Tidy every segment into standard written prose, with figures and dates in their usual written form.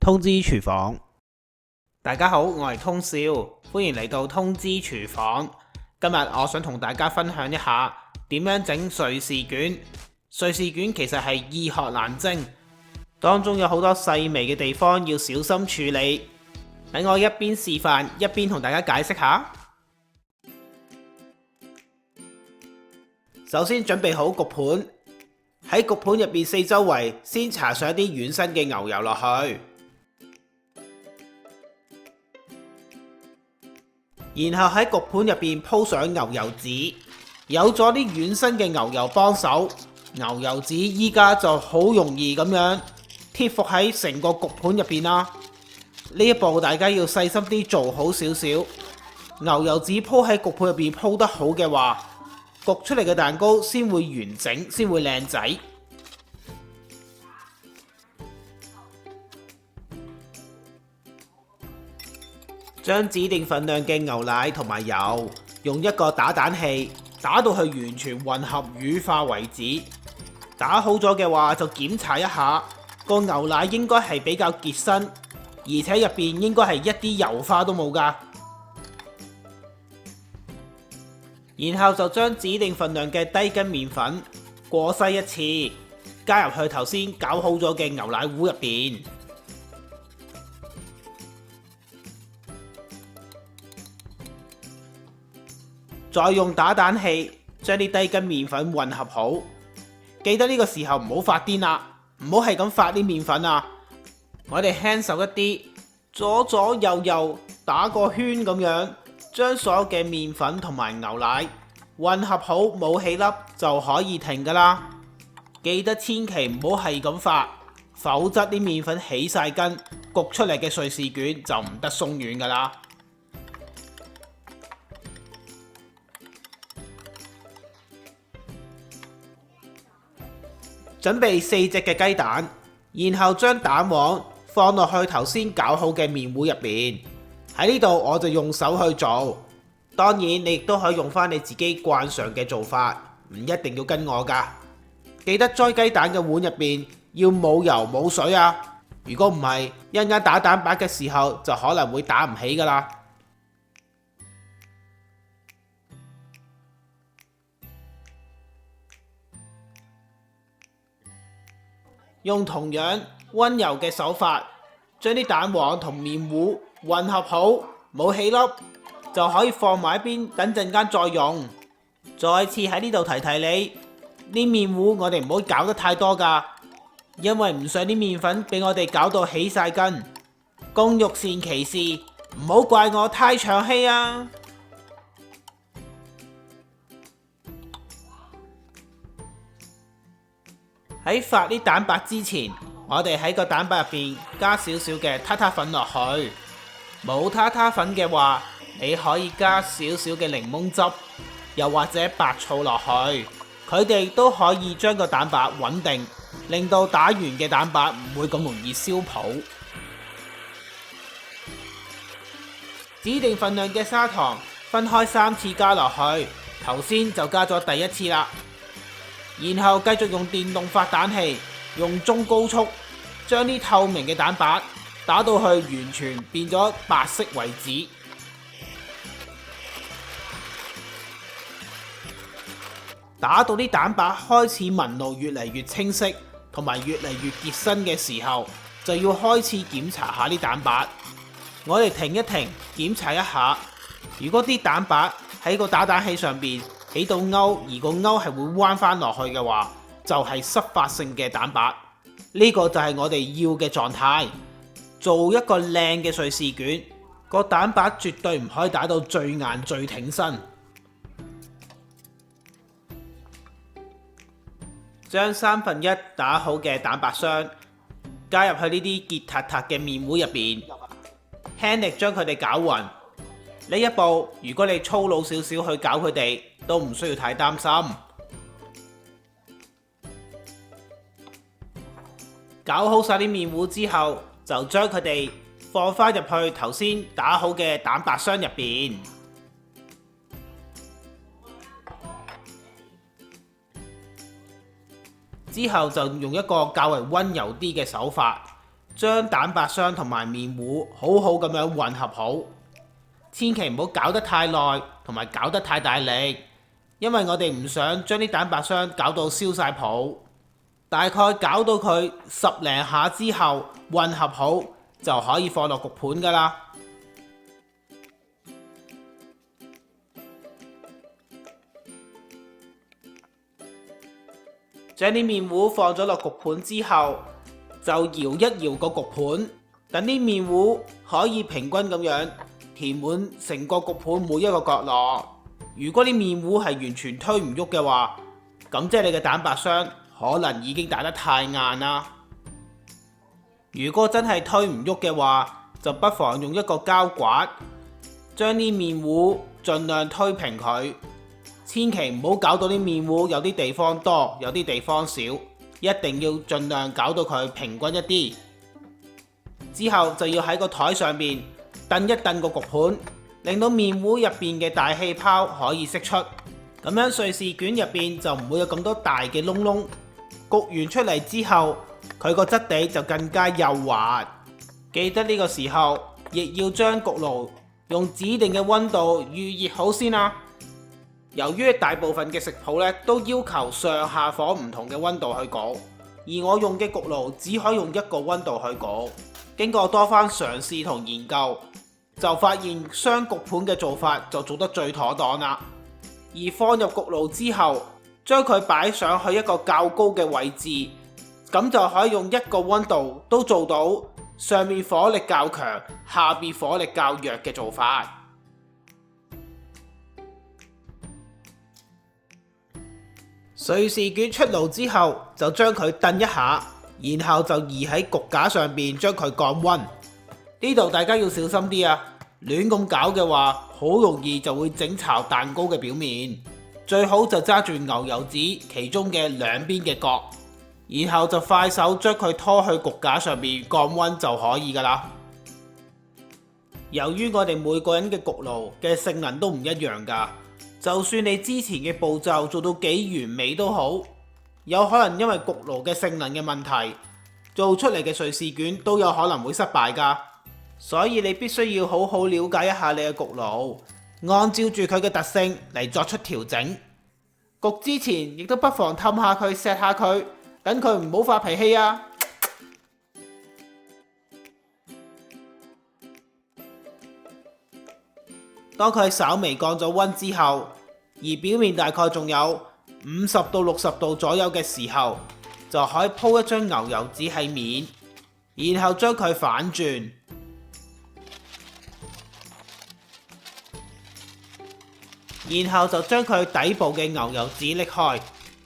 通知廚房。大家好，我係通少，歡迎嚟到通知廚房。今日我想同大家分享一下點樣整瑞士卷。瑞士卷其實係易學難精，當中有好多細微嘅地方要小心處理。等我一邊示範一邊同大家解釋下。首先準備好焗盤，喺焗盤入邊四周圍先搽上一啲軟身嘅牛油落去，然後喺焗盤入邊鋪上牛油紙。有咗啲軟身嘅牛油幫手，牛油紙依家就好容易咁樣貼服喺成個焗盤入邊啦。呢一步大家要細心啲做好少少。牛油紙鋪喺焗盤入邊鋪得好嘅話，焗出嚟嘅蛋糕先會完整，先會靚仔。將指定份量嘅牛奶同埋油，用一個打蛋器打到去完全混合乳化為止。打好咗嘅話就檢查一下，個牛奶應該係比較結身，而且入邊應該係一啲油花都冇㗎。然後就將指定份量嘅低筋麵粉過篩一次，加入去頭先攪好咗嘅牛奶糊入邊。再用打蛋器將啲低筋麵粉混合好。記得呢個時候唔好發癲啦，唔好係咁發啲麵粉啊！我哋輕手一啲，左左右右打個圈咁樣，將所有嘅麵粉同埋牛奶混合好，冇起粒就可以停噶啦。記得千祈唔好係咁發，否則啲麵粉起晒筋，焗出嚟嘅瑞士卷就唔得鬆軟噶啦。準備4隻嘅雞蛋，然後將蛋黃放落去頭先攪好嘅麵糊入邊。喺呢度我就用手去做，當然你亦都可以用翻你自己慣常嘅做法，唔一定要跟我㗎。記得栽雞蛋嘅碗入邊要冇油冇水啊！如果唔係，一陣間打蛋白嘅時候就可能會打唔起㗎啦。用同樣溫柔嘅手法，將啲蛋黃同麵糊混合好，冇起粒就可以放埋一邊，等陣間再用。再次喺呢度提提你，啲麵糊我哋唔好攪得太多㗎，因為唔想啲麵粉俾我哋攪到起晒筋。工欲善其事，唔好怪我太長氣啊！喺發啲蛋白之前，我哋喺個蛋白入邊加少少嘅塔塔粉落去。冇塔塔粉嘅話，你可以加少少嘅檸檬汁，又或者白醋落去。佢哋都可以將個蛋白穩定，令到打完嘅蛋白唔會咁容易燒泡。指定份量嘅砂糖分開3次加落去，頭先就加咗第一次啦。然後繼續用電動發蛋器，用中高速將啲透明嘅蛋白打到去完全變咗白色為止。打到啲蛋白開始紋路越嚟越清晰，同埋越嚟越結身嘅時候，就要開始檢查下啲蛋白。我哋停一停，檢查一下，如果啲蛋白喺個打蛋器上邊起到勾，而個勾係會彎翻落去嘅話，就係濕發性嘅蛋白。呢個就係我哋要嘅狀態。做一個靚嘅瑞士卷，個蛋白絕對唔可以打到最硬最挺身。將1/3打好嘅蛋白霜加入去呢啲結塌塌嘅麵糊入邊，輕力將佢哋攪勻。呢一步如果你粗魯少少去攪佢哋，都唔需要太擔心。攪好晒啲麵糊之後，就將佢哋放返入去頭先打好嘅蛋白霜入邊。之後就用一個較為溫柔啲嘅手法，將蛋白霜同埋麵糊好好咁樣混合好，千祈唔好搞得太耐同埋搞得太大力，因為我哋唔想將啲蛋白霜搞到燒晒泡。大概搞到佢10零下之後混合好，就可以放落焗盤噶啦。將啲麵糊放咗落焗盤之後，就搖一搖個焗盤，等啲麵糊可以平均咁樣填滿成個焗盤每一個角落。如果啲麵糊係完全推唔喐嘅話，咁即係你嘅蛋白霜可能已經打得太硬啦。如果真係推唔喐嘅話，就不妨用一個膠刮，將啲麵糊盡量推平佢。千祈唔好搞到啲麵糊有啲地方多，有啲地方少，一定要盡量搞到佢平均一啲。之後就要喺個台上邊燉一燉個焗盤，令到麵糊入邊嘅大氣泡可以釋出，咁樣瑞士卷入邊就唔會有咁多大嘅窿窿。焗完出嚟之後，佢個質地就更加幼滑。記得呢個時候亦要將焗爐用指定嘅溫度預熱好先啦。由於大部分嘅食譜咧都要求上下火唔同嘅溫度去焗，而我用嘅焗爐只可以用一個溫度去焗。經過多番嘗試同研究，就發現雙焗盤嘅做法就做得最妥當啦。而放入焗爐之後，將佢擺上去一個較高嘅位置，咁就可以用一個溫度都做到上面火力較強，下邊火力較弱嘅做法。瑞士卷出爐之後，就將佢燉一下，然後就移喺焗架上邊將佢降溫。呢度大家要小心啲啊！亂咁搞嘅話，好容易就會整巢蛋糕嘅表面。最好就揸住牛油紙其中嘅兩邊嘅角，然後就快手將佢拖去焗架上面降溫就可以噶啦。由於我哋每個人嘅焗爐嘅性能都唔一樣噶。就算你之前嘅步驟做到幾完美都好，有可能因為焗爐嘅性能嘅問題，做出嚟嘅瑞士卷都有可能會失敗㗎。所以你必須要好好了解一下你嘅焗爐，按照住佢嘅特性嚟作出調整。焗之前亦都不妨氹下佢、錫下佢，等佢唔好發脾氣啊！當佢稍微降咗溫之後，而表面大概仲有50到60度左右嘅時候，就可以鋪一張牛油紙喺面，然後將佢反轉，然後就將佢底部嘅牛油紙拎開。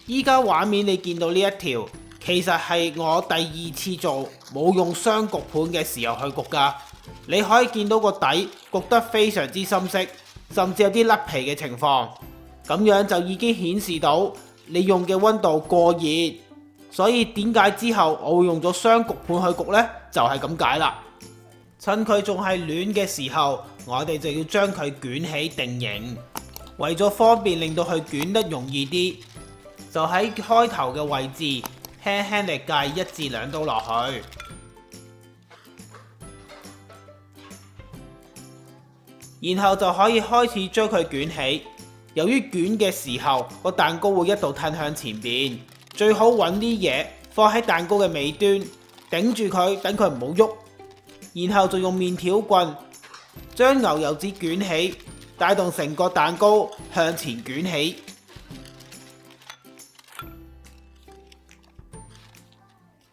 依家畫面你見到呢一條，其實係我第2次做冇用雙焗盤嘅時候去焗㗎。你可以見到個底焗得非常之深色，甚至有啲甩皮嘅情況，咁樣就已經顯示到你用嘅溫度過熱。所以點解之後我會用咗雙焗盤去焗呢？就係咁解啦。趁佢仲係暖嘅時候，我哋就要將佢捲起定型。為咗方便令到佢捲得容易啲，就喺開頭嘅位置輕輕力介1至2刀落去。然後就可以開始將佢捲起。由於捲嘅時候個蛋糕會一度褪向前邊，最好揾啲嘢放喺蛋糕嘅尾端頂住佢，等佢唔好喐。然後就用麵條棍將牛油紙捲起，帶動成個蛋糕向前捲起。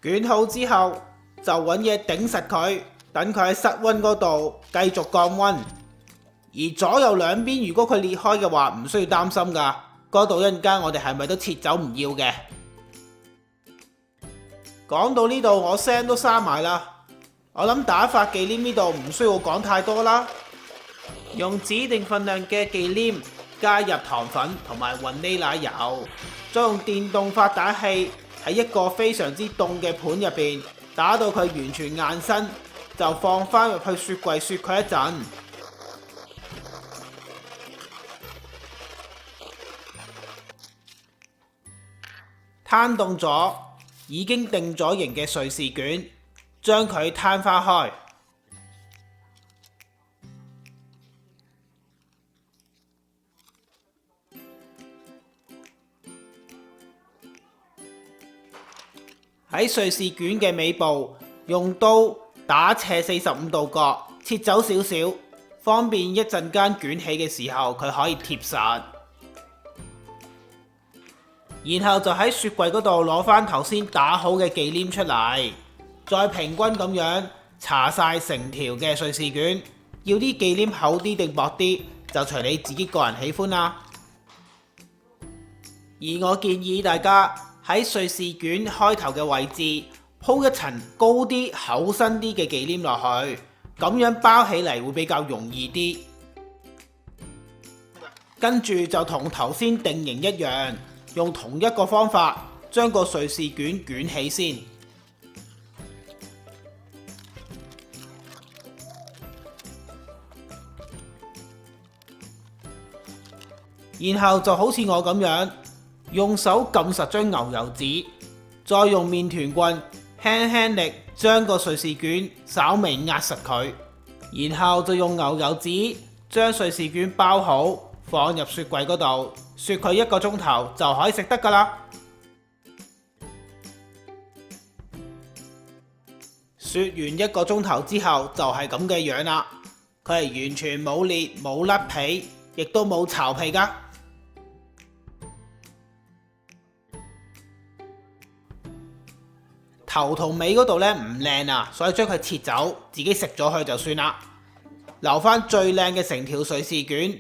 捲好之後就揾嘢頂實佢，等佢喺室溫嗰度繼續降溫。而左右兩邊如果佢裂開嘅話，唔需要擔心噶，嗰度一陣間我哋係咪都切走唔要嘅。講到呢度我聲都沙埋啦，我諗打發忌廉呢度唔需要講太多啦。用指定份量嘅忌廉加入糖粉同埋雲呢拿油，再用電動發打器喺一個非常之凍嘅盤入邊打到佢完全硬身，就放翻入去雪櫃雪佢一陣。攤凍咗已經定咗型嘅瑞士卷，將佢攤花開。喺瑞士卷嘅尾部，用刀打斜45度角，切走少少，方便一陣間捲起嘅時候佢可以貼實。然後就喺雪櫃嗰度攞返頭先打好嘅忌廉出嚟，再平均咁樣搽晒成條嘅瑞士卷。要啲忌廉厚啲定薄啲，就隨你自己個人喜歡啦。而我建議大家喺瑞士卷開頭嘅位置鋪一層高啲、厚身啲嘅忌廉落去，咁樣包起嚟會比較容易啲。跟住就同頭先定型一樣，用同一個方法將個瑞士卷捲起先，然後就好似我咁樣，用手撳實張牛油紙，再用麵團棍輕輕力將個瑞士卷稍微壓實佢，然後就用牛油紙將瑞士卷包好，放入雪櫃嗰度，雪佢1個鐘頭就可以食得㗎啦。雪完1個鐘頭之後就係咁嘅樣啦，佢係完全冇裂冇甩皮，亦都冇巢皮㗎。頭同尾嗰度呢唔靚啊，所以將佢切走，自己食咗佢就算啦，留返最靚嘅成條瑞士卷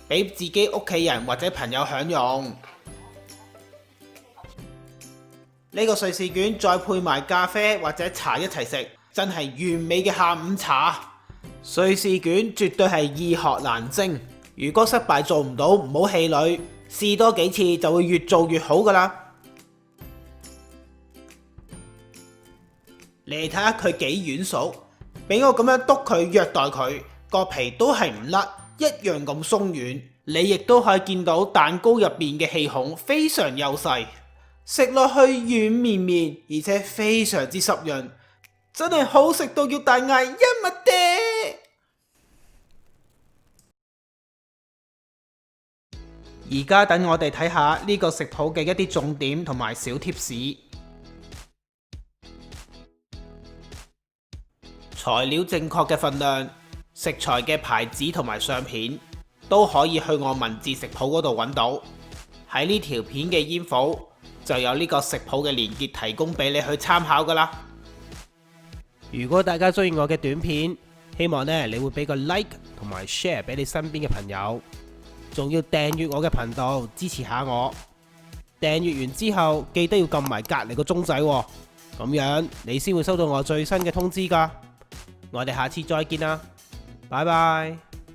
俾自己屋企人或者朋友享用。呢個瑞士卷再配埋咖啡或者茶一齊食，真係完美嘅下午茶。瑞士卷絕對係易學難精，如果失敗做唔到唔好氣餒，試多幾次就會越做越好㗎啦。你睇下佢幾軟熟，俾我咁樣篤佢虐待佢，個皮都係唔甩，一樣咁鬆軟。你亦都可以見到蛋糕入邊嘅氣孔非常幼細，食落去軟綿綿，而且非常之濕潤，真係好食到要大嗌一物爹！而家等我哋睇下呢個食譜嘅一啲重點同埋小貼士。材料正確嘅份量、食材嘅牌子同埋相片都可以去我文字食譜嗰度揾到。喺呢條片嘅煙火就有呢個食譜嘅連結提供俾你去參考㗎啦。如果大家中意我嘅短片，希望你會俾個 like 同埋 share 俾你身邊嘅朋友，仲要訂閱我嘅頻道支持下我。訂閱完之後記得要撳埋隔離個鐘仔喎，咁樣你先會收到我最新嘅通知㗎。我哋下次再見啦，拜拜。